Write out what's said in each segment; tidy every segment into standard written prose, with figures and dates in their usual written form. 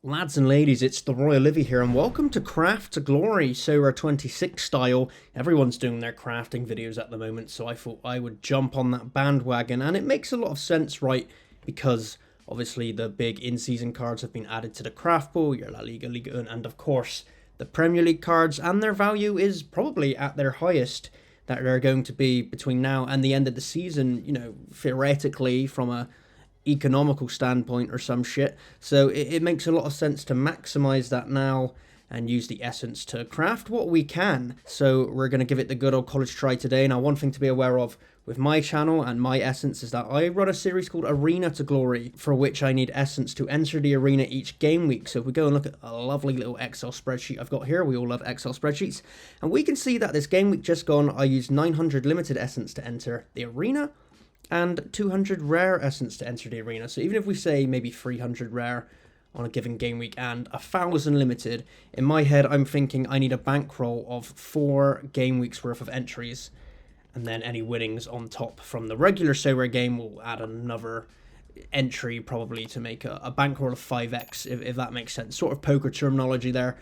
Lads and ladies, it's the Royalivi here, and welcome to Craft to Glory, Sorare 26 style. Everyone's doing their crafting videos at the moment, so I thought I would jump on that bandwagon, and it makes a lot of sense, right? Because obviously the big in-season cards have been added to the craft pool, your La Liga, Liga 1, and of course the Premier League cards, and their value is probably at their highest that they're going to be between now and the end of the season, you know, theoretically from a economical standpoint or some shit. So it makes a lot of sense to maximize that now and use the essence to craft what we can. So we're going to give it the good old college try today. Now, one thing to be aware of with my channel and my essence is that I run a series called Arena to Glory, for which I need essence to enter the arena each game week. So if we go and look at a lovely little Excel spreadsheet I've got here, we all love Excel spreadsheets, and we can see that this game week just gone, I used 900 limited essence to enter the arena, and 200 rare essence to enter the arena. So even if we say maybe 300 rare on a given game week and 1,000 limited, in my head I'm thinking I need a bankroll of 4 game weeks worth of entries, and then any winnings on top from the regular Sorare game will add another entry probably to make a bankroll of 5x, if that makes sense. Sort of poker terminology there,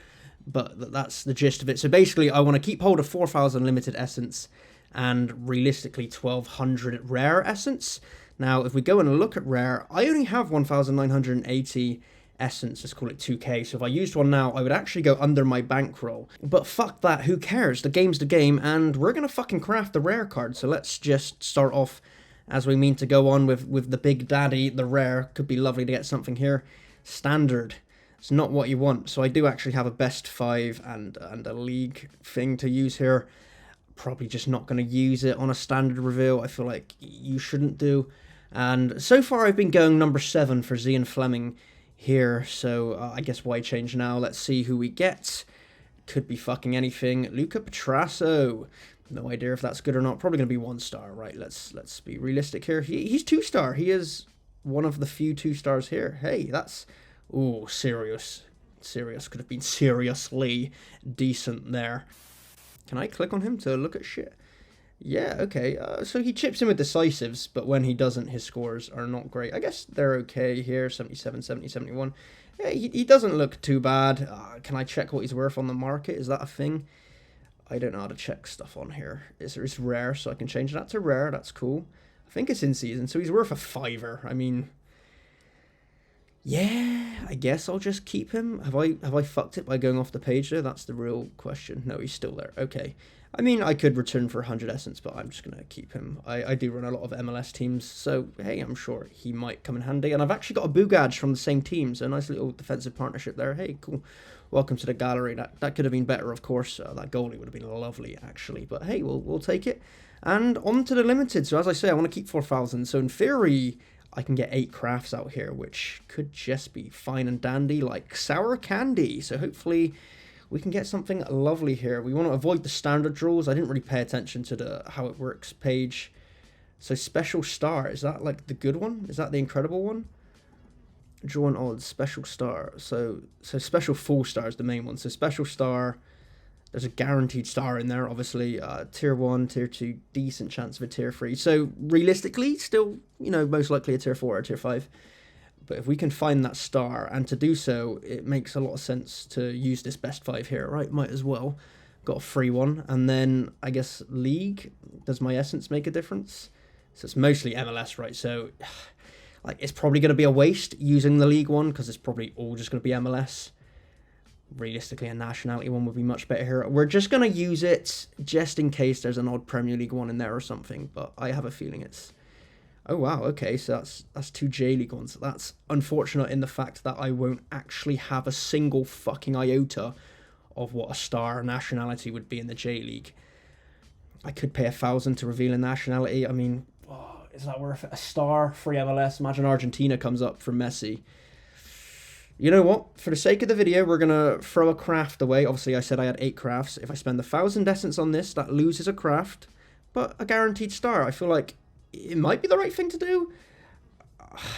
but that's the gist of it. So basically I want to keep hold of 4,000 limited essence and realistically 1,200 rare essence. Now, if we go and look at rare, I only have 1,980 essence, let's call it 2k, so if I used one now, I would actually go under my bankroll. But fuck that, who cares? The game's the game, and we're gonna fucking craft the rare card, so let's just start off as we mean to go on with the big daddy, the rare. Could be lovely to get something here. Standard. It's not what you want, so I do actually have a best 5 and a league thing to use here. Probably just not going to use it on a standard reveal. I feel like you shouldn't do. And so far I've been going number 7 for Zian Fleming here. So I guess why change now? Let's see who we get. Could be fucking anything. Luca Petrasso. No idea if that's good or not. Probably going to be 1 star, right? Let's be realistic here. He's 2 star. He is one of the few 2 stars here. Hey, that's... Ooh, serious. Serious. Could have been seriously decent there. Can I click on him to look at shit? Yeah, okay. So he chips in with decisives, but when he doesn't, his scores are not great. I guess they're okay here, 77, 70, 71. Yeah, he doesn't look too bad. Can I check what he's worth on the market? Is that a thing? I don't know how to check stuff on here. It's rare, so I can change that to rare. That's cool. I think it's in season, so he's worth a 5er. I mean... yeah, I guess I'll just keep him. Have I fucked it by going off the page there? That's the real question. No, he's still there. Okay. I mean, I could return for 100 essence, but I'm just going to keep him. I do run a lot of MLS teams, so hey, I'm sure he might come in handy. And I've actually got a Bugaj from the same team, so a nice little defensive partnership there. Hey, cool. Welcome to the gallery. That could have been better, of course. That goalie would have been lovely, actually. But hey, we'll take it. And on to the limited. So as I say, I want to keep 4,000. So in theory, I can get 8 crafts out here, which could just be fine and dandy, like sour candy. So hopefully we can get something lovely here. We want to avoid the standard draws. I didn't really pay attention to the how it works page. So special star, is that like the good one? Is that the incredible one? Draw an odd special star. So special full star is the main one. So special star, there's a guaranteed star in there, obviously. Tier 1, Tier 2, decent chance of a Tier 3. So, realistically, still, you know, most likely a Tier 4 or Tier 5. But if we can find that star, and to do so, it makes a lot of sense to use this best 5 here, right? Might as well. Got a free one. And then, I guess, League. Does my essence make a difference? So, it's mostly MLS, right? So, like, it's probably going to be a waste using the League one, because it's probably all just going to be MLS. Realistically, a nationality one would be much better here. We're just going to use it just in case there's an odd Premier League one in there or something, but I have a feeling it's... Oh, wow, okay, so that's 2 J-League ones. That's unfortunate in the fact that I won't actually have a single fucking iota of what a star nationality would be in the J-League. I could pay 1,000 to reveal a nationality. I mean, oh, is that worth it? A star, free MLS. Imagine Argentina comes up for Messi. You know what? For the sake of the video, we're going to throw a craft away. Obviously, I said I had 8 crafts. If I spend 1,000 essence on this, that loses a craft. But a guaranteed star. I feel like it might be the right thing to do.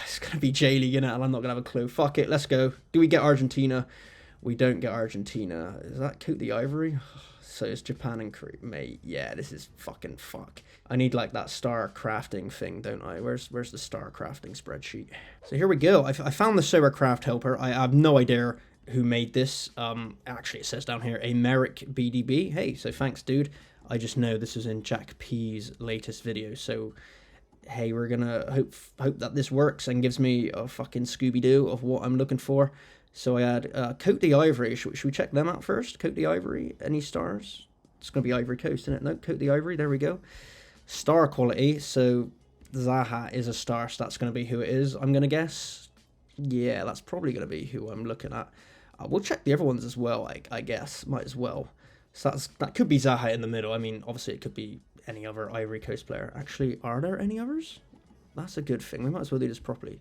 It's going to be J-League, and I'm not going to have a clue. Fuck it, let's go. Do we get Argentina? We don't get Argentina. Is that Cote the Ivory? So it's Japan and Korea. Mate, yeah, this is fucking fuck. I need like that star crafting thing, don't I? Where's the star crafting spreadsheet? So here we go. I found the Sorare craft helper. I have no idea who made this. Actually, it says down here, a Merrick BDB. Hey, so thanks, dude. I just know this was in Jack P's latest video, so hey, we're gonna hope that this works and gives me a fucking Scooby-Doo of what I'm looking for. So I had Cote d'Ivory. Should we check them out first? Cote d'Ivory, any stars? It's gonna be Ivory Coast, isn't it? No, Cote d'Ivory, there we go. Star quality, so Zaha is a star, so that's gonna be who it is, I'm gonna guess. Yeah, that's probably gonna be who I'm looking at. We'll check the other ones as well, I guess. Might as well. So that could be Zaha in the middle. I mean, obviously it could be any other Ivory Coast player. Actually, are there any others? That's a good thing. We might as well do this properly.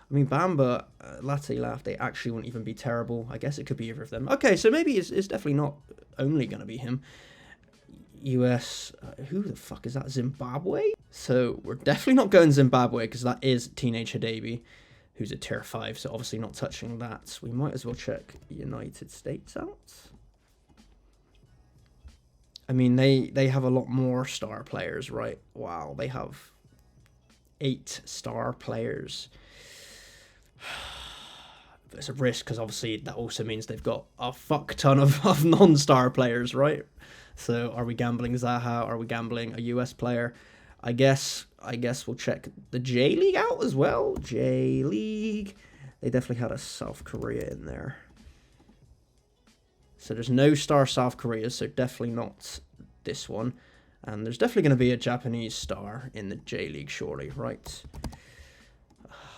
I mean, Bamba, Latte Laugh, they actually wouldn't even be terrible. I guess it could be either of them. Okay, so maybe it's definitely not only going to be him. US, who the fuck is that? Zimbabwe? So we're definitely not going Zimbabwe because that is Teenage Hidabi, who's a tier 5, so obviously not touching that. We might as well check United States out. I mean, they have a lot more star players, right? Wow, they have 8 star players. It's a risk because obviously that also means they've got a fuck ton of non-star players, right? So are we gambling Zaha? Are we gambling a US player? I guess we'll check the J League out as well. J League. They definitely had a South Korea in there. So there's no star South Korea, so definitely not this one. And there's definitely going to be a Japanese star in the J League, surely, right?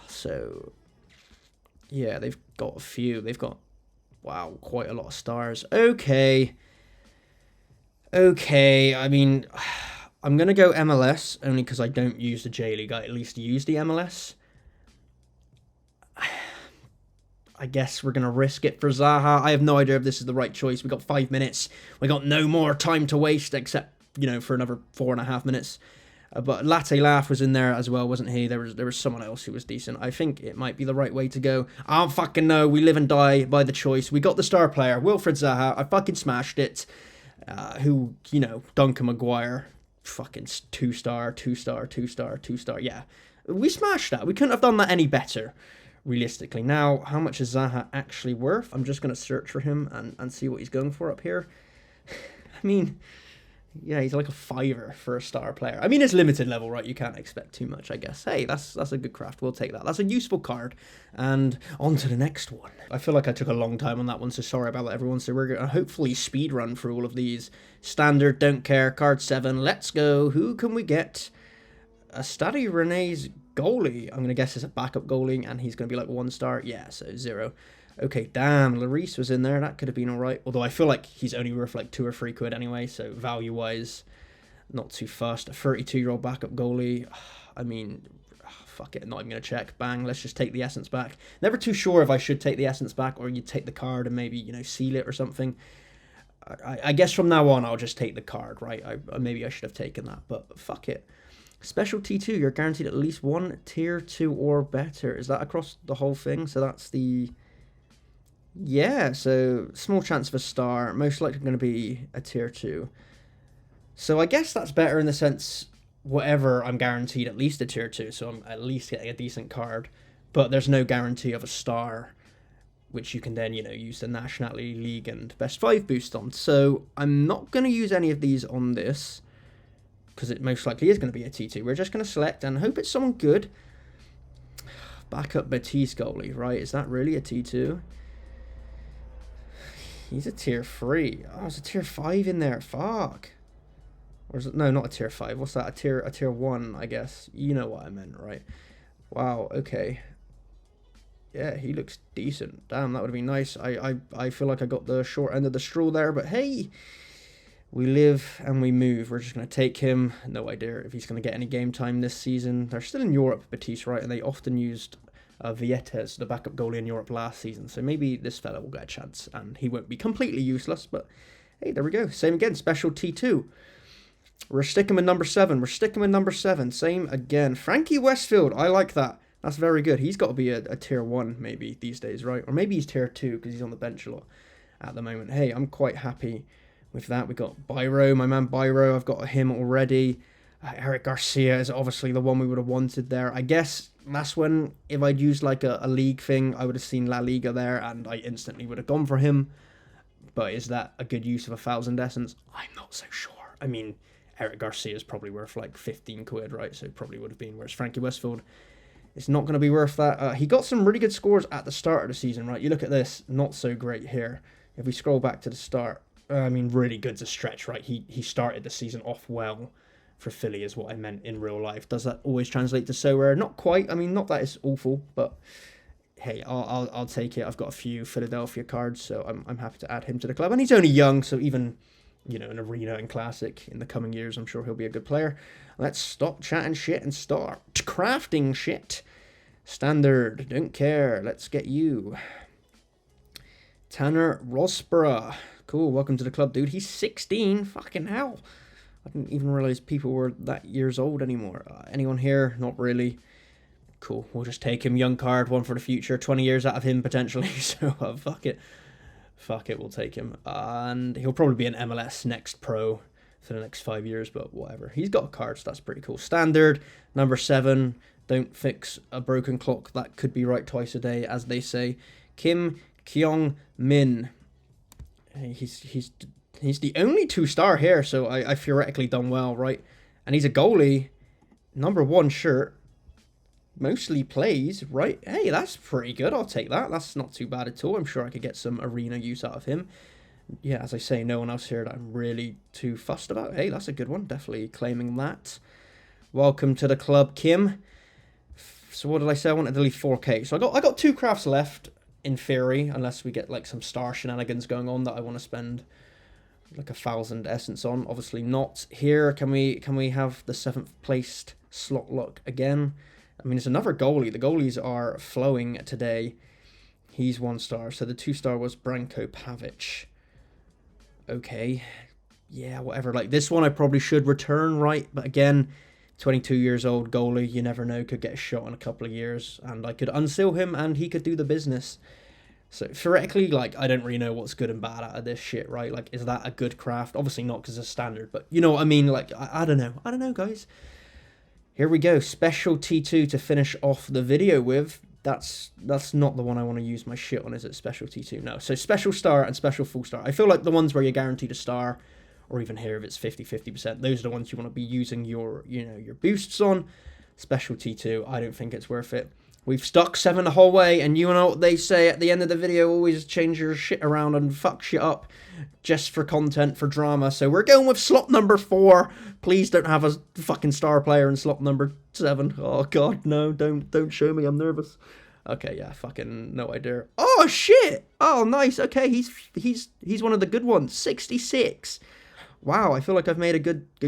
So, yeah, they've got a few. They've got, wow, quite a lot of stars. Okay. Okay, I mean, I'm going to go MLS, only because I don't use the J League. I at least use the MLS. I guess we're going to risk it for Zaha. I have no idea if this is the right choice. We got 5 minutes. We got no more time to waste, except, you know, for another 4.5 minutes. But Latte Laugh was in there as well, wasn't he? There was someone else who was decent. I think it might be the right way to go. I don't fucking know. We live and die by the choice. We got the star player, Wilfred Zaha. I fucking smashed it. Who, you know, Duncan Maguire. Fucking 2-star, 2-star, 2-star, 2-star. Yeah, we smashed that. We couldn't have done that any better. Realistically. Now, how much is Zaha actually worth? I'm just going to search for him and see what he's going for up here. I mean, yeah, he's like a 5er for a star player. I mean, it's limited level, right? You can't expect too much, I guess. Hey, that's a good craft. We'll take that. That's a useful card. And on to the next one. I feel like I took a long time on that one, so sorry about that, everyone. So we're going to hopefully speed run through all of these. Standard, don't care, card 7. Let's go. Who can we get? A Stade René's goalie. I'm going to guess it's a backup goalie, and he's going to be like 1 star. Yeah, so 0. Okay, damn, Lloris was in there. That could have been all right. Although I feel like he's only worth like 2 or 3 quid anyway, so value-wise, not too fast. A 32-year-old backup goalie. I mean, fuck it, not even going to check. Bang, let's just take the essence back. Never too sure if I should take the essence back or you take the card and maybe, you know, seal it or something. I guess from now on, I'll just take the card, right? Maybe I should have taken that, but fuck it. Special T2, you're guaranteed at least 1 tier 2 or better. Is that across the whole thing? So that's the... Yeah, so small chance of a star. Most likely going to be a tier 2. So I guess that's better in the sense, whatever, I'm guaranteed at least a tier 2. So I'm at least getting a decent card. But there's no guarantee of a star, which you can then, you know, use the Nationality League and Best 5 boost on. So I'm not going to use any of these on this, because it most likely is going to be a T2. We're just going to select and hope it's someone good. Backup Batiste goalie, right? Is that really a T2? He's a tier 3. Oh, there's a tier 5 in there. Fuck. Or is it? No, not a tier 5. What's that? A tier 1, I guess. You know what I meant, right? Wow, okay. Yeah, he looks decent. Damn, that would have been nice. I feel like I got the short end of the straw there, but hey, we live and we move. We're just going to take him. No idea if he's going to get any game time this season. They're still in Europe, Batiste, right? And they often used Vietes, the backup goalie in Europe last season. So maybe this fella will get a chance and he won't be completely useless. But hey, there we go. Same again, special T2. We're sticking with number 7. We're sticking with number 7. Same again. Frankie Westfield. I like that. That's very good. He's got to be a tier 1 maybe these days, right? Or maybe he's tier 2 because he's on the bench a lot at the moment. Hey, I'm quite happy With that, we got Byro, my man Byro. I've got him already. Eric Garcia is obviously the one we would have wanted there. I guess that's when, if I'd used like a league thing, I would have seen La Liga there and I instantly would have gone for him. But is that a good use of 1,000 essence? I'm not so sure. I mean, Eric Garcia is probably worth like 15 quid, right? So it probably would have been. Whereas Frankie Westfield, it's not going to be worth that. He got some really good scores at the start of the season, right? You look at this, not so great here. If we scroll back to the start, I mean, really good to stretch, right? He started the season off well. For Philly is what I meant in real life. Does that always translate to Sorare? Not quite. I mean, not that it's awful, but hey, I'll take it. I've got a few Philadelphia cards, so I'm happy to add him to the club. And he's only young, so even, you know, an Arena and Classic in the coming years, I'm sure he'll be a good player. Let's stop chatting shit and start crafting shit. Standard, don't care. Let's get you. Tanner Rosborough. Cool, welcome to the club, dude. He's 16. Fucking hell. I didn't even realize people were that years old anymore. Anyone here? Not really. Cool. We'll just take him. Young card, one for the future. 20 years out of him, potentially. So, fuck it. Fuck it, we'll take him. And he'll probably be an MLS Next Pro for the next 5 years, but whatever. He's got cards. That's pretty cool. Standard, number 7. Don't fix a broken clock. That could be right twice a day, as they say. Kim Kyung Min. He's the only 2-star here, so I theoretically done well, right? And he's a goalie. Number 1 shirt. Mostly plays, right? Hey, that's pretty good. I'll take that. That's not too bad at all. I'm sure I could get some Arena use out of him. Yeah, as I say, no one else here that I'm really too fussed about. Hey, that's a good one. Definitely claiming that. Welcome to the club, Kim. So what did I say? I wanted to leave 4K. So I got 2 crafts left, in theory, unless we get like some star shenanigans going on that I want to spend like 1,000 essence on. Obviously not here. Can we have the 7th placed slot lock again? I mean, it's another goalie. The goalies are flowing today. He's 1 star. So the 2-star was Branko Pavic. Okay. Yeah, whatever. Like this one I probably should return, right? But again, 22 years old goalie, you never know, could get a shot in a couple of years. And I could unseal him and he could do the business. So theoretically, like, I don't really know what's good and bad out of this shit, right? Like, is that a good craft? Obviously not because it's standard, but you know what I mean? Like, I don't know. I don't know, guys. Here we go. Special T2 to finish off the video with. That's not the one I want to use my shit on, is it? Special T2? No. So special star and special full star. I feel like the ones where you're guaranteed a star, or even here if it's 50%, those are the ones you want to be using your, you know, your boosts on. Special T2, I don't think it's worth it. We've stuck 7 the whole way, and you know what they say at the end of the video, always change your shit around and fuck shit up just for content, for drama. So we're going with slot number 4. Please don't have a fucking star player in slot number 7. Oh god, no, don't show me, I'm nervous. Okay, yeah, fucking no idea. Oh shit! Oh nice, okay, he's one of the good ones. 66. Wow, I feel like I've made a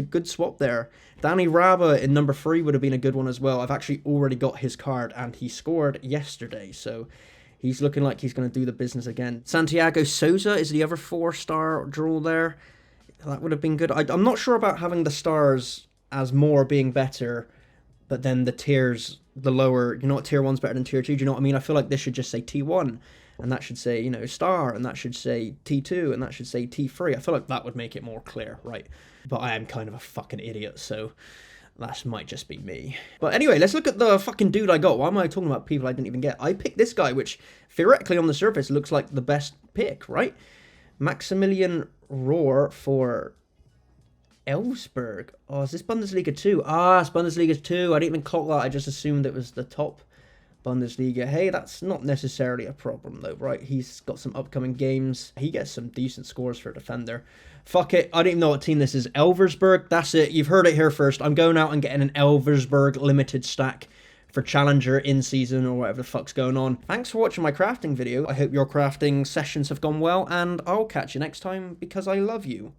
good swap there. Danny Raba in number 3 would have been a good one as well. I've actually already got his card, and he scored yesterday, so he's looking like he's going to do the business again. Santiago Souza is the other 4-star draw there. That would have been good. I'm not sure about having the stars as more being better, but then the tiers, the lower, you know what, tier 1's better than tier 2, do you know what I mean? I feel like this should just say T1. And that should say, you know, star, and that should say T2, and that should say T3. I feel like that would make it more clear, right? But I am kind of a fucking idiot, so that might just be me. But anyway, let's look at the fucking dude I got. Why am I talking about people I didn't even get? I picked this guy, which theoretically on the surface looks like the best pick, right? Maximilian Rohr for Elfsberg. Oh, is this Bundesliga 2? Ah, it's Bundesliga 2. I didn't even clock that. I just assumed it was the top Bundesliga. Hey, that's not necessarily a problem though, right? He's got some upcoming games. He gets some decent scores for a defender. Fuck it, I don't even know what team this is. Elversberg, that's it. You've heard it here first. I'm going out and getting an Elversberg limited stack for Challenger in season or whatever the fuck's going on. Thanks for watching my crafting video. I hope your crafting sessions have gone well, and I'll catch you next time because I love you.